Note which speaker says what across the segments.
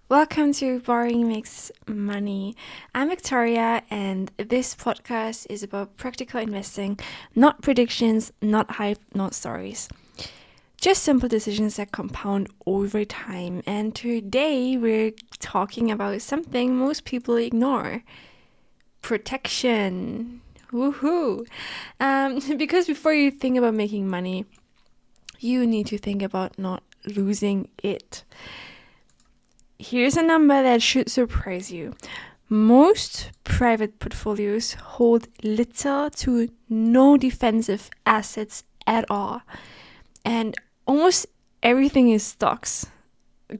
Speaker 1: Welcome to Borrowing Makes Money. I'm Victoria, and this podcast is about practical investing, not predictions, not hype, not stories. Just simple decisions that compound over time. And today we're talking about something most people ignore: protection. Woohoo! Because before you think about making money, you need to think about not losing it. Here's a number that should surprise you. Most private portfolios hold little to no defensive assets at all. And almost everything is stocks,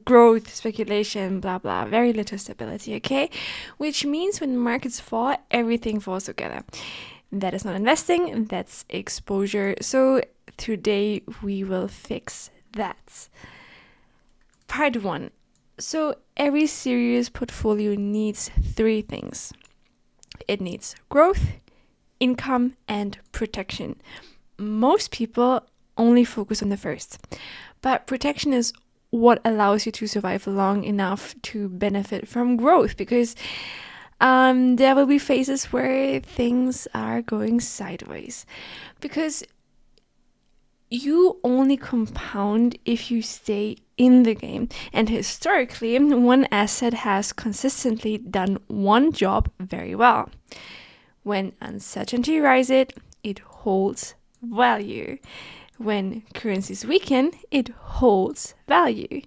Speaker 1: growth, speculation, blah blah, very little stability, okay? Which means when markets fall, everything falls together. That is not investing, that's exposure. So today we will fix that. Part 1. So every serious portfolio needs 3 things. It needs growth, income, and protection. Most people only focus on the first, but protection is what allows you to survive long enough to benefit from growth, because there will be phases where things are going sideways, because you only compound if you stay in the game. And historically, one asset has consistently done one job very well. When uncertainty rises, it holds value. When currencies weaken, it holds value.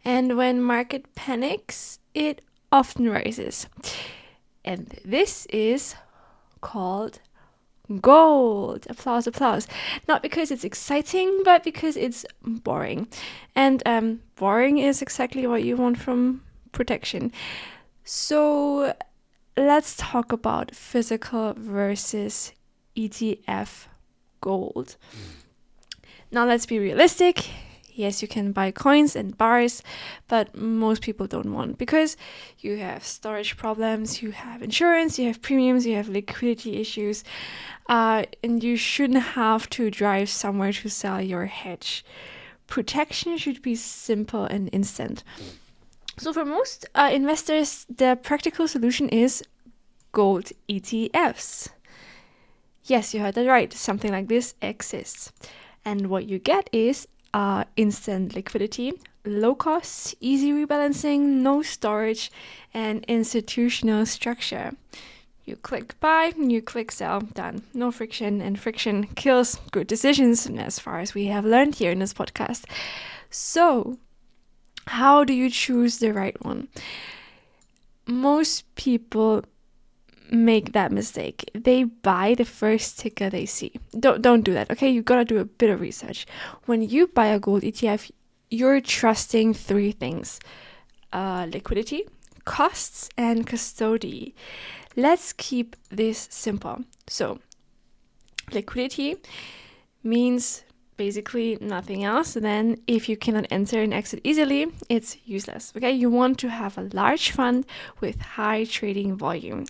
Speaker 1: And when market panics, it often rises. And this is called gold. Applause, applause. Not because it's exciting, but because it's boring. And boring is exactly what you want from protection. So let's talk about physical versus ETF gold. Now let's be realistic. Yes, you can buy coins and bars, but most people don't want, because you have storage problems, you have insurance, you have premiums, you have liquidity issues, and you shouldn't have to drive somewhere to sell your hedge. Protection should be simple and instant. So for most investors, the practical solution is gold ETFs. Yes, you heard that right. Something like this exists. And what you get is instant liquidity, low cost, easy rebalancing, no storage, and institutional structure. You click buy, you click sell, done. No friction, and friction kills good decisions, as far as we have learned here in this podcast. So, how do you choose the right one? Most people make that mistake. They buy the first ticker they see. Don't do that, okay? You gotta do a bit of research. When you buy a gold ETF, you're trusting 3 things: liquidity, costs, and custody. Let's keep this simple. So, liquidity means basically nothing else than if you cannot enter and exit easily, it's useless. Okay, you want to have a large fund with high trading volume,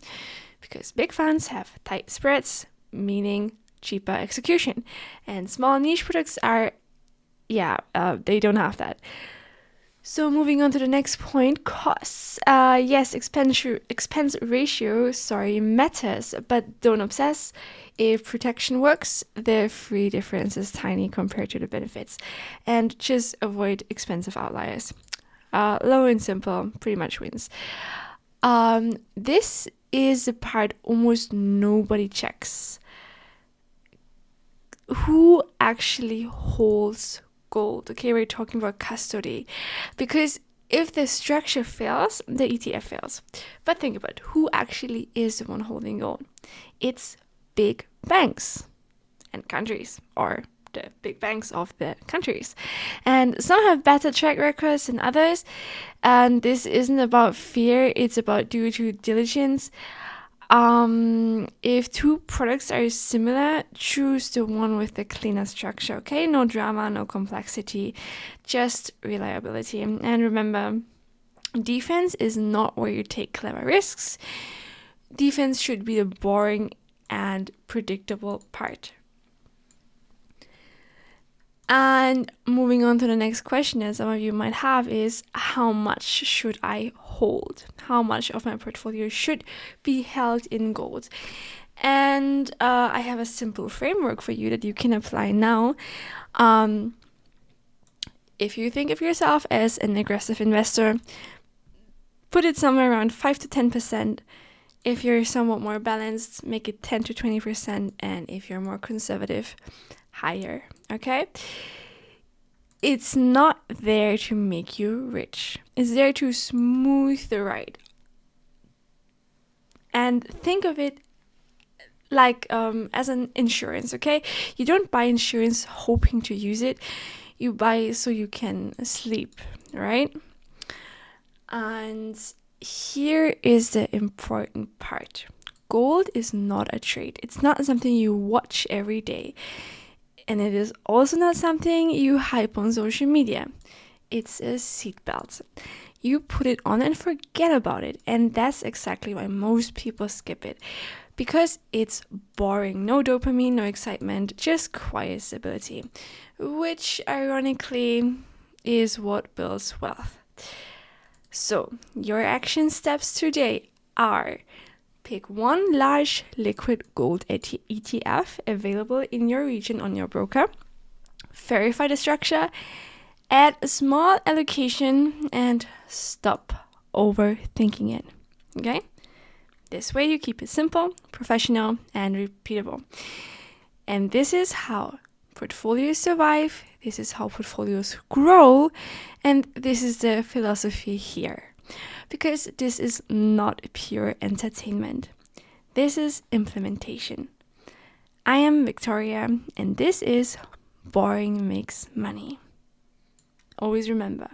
Speaker 1: because big funds have tight spreads, meaning cheaper execution, and small niche products are, they don't have that. So moving on to the next point, costs. Yes, expense ratio, matters, but don't obsess. If protection works, the free difference is tiny compared to the benefits, and just avoid expensive outliers. Low and simple pretty much wins. This is the part almost nobody checks. Who actually holds gold? Okay, we're talking about custody, because if the structure fails, the ETF fails. But think about who actually is the one holding gold. It's big banks and countries, or the big banks of the countries. And some have better track records than others. And this isn't about fear, it's about due diligence. If 2 products are similar, choose the one with the cleaner structure, okay? No drama, no complexity, just reliability. And remember, defense is not where you take clever risks. Defense should be the boring and predictable part. And moving on to the next question that some of you might have is, how much should I hold? How much of my portfolio should be held in gold? And I have a simple framework for you that you can apply now. If you think of yourself as an aggressive investor, put it somewhere around 5 to 10%. If you're somewhat more balanced, make it 10 to 20%. And if you're more conservative, higher. Okay? It's not there to make you rich. It's there to smooth the ride. And think of it like as an insurance, okay? You don't buy insurance hoping to use it. You buy so you can sleep, right? And here is the important part. Gold is not a trade. It's not something you watch every day. And it is also not something you hype on social media. It's a seatbelt. You put it on and forget about it. And that's exactly why most people skip it. Because it's boring. No dopamine, no excitement, just quiet stability. Which, ironically, is what builds wealth. So, your action steps today are: pick one large liquid gold ETF available in your region on your broker. Verify the structure. Add a small allocation and stop overthinking it. Okay? This way you keep it simple, professional, and repeatable. And this is how portfolios survive. This is how portfolios grow. And this is the philosophy here. Because this is not pure entertainment. This is implementation. I am Victoria, and this is Boring Makes Money. Always remember,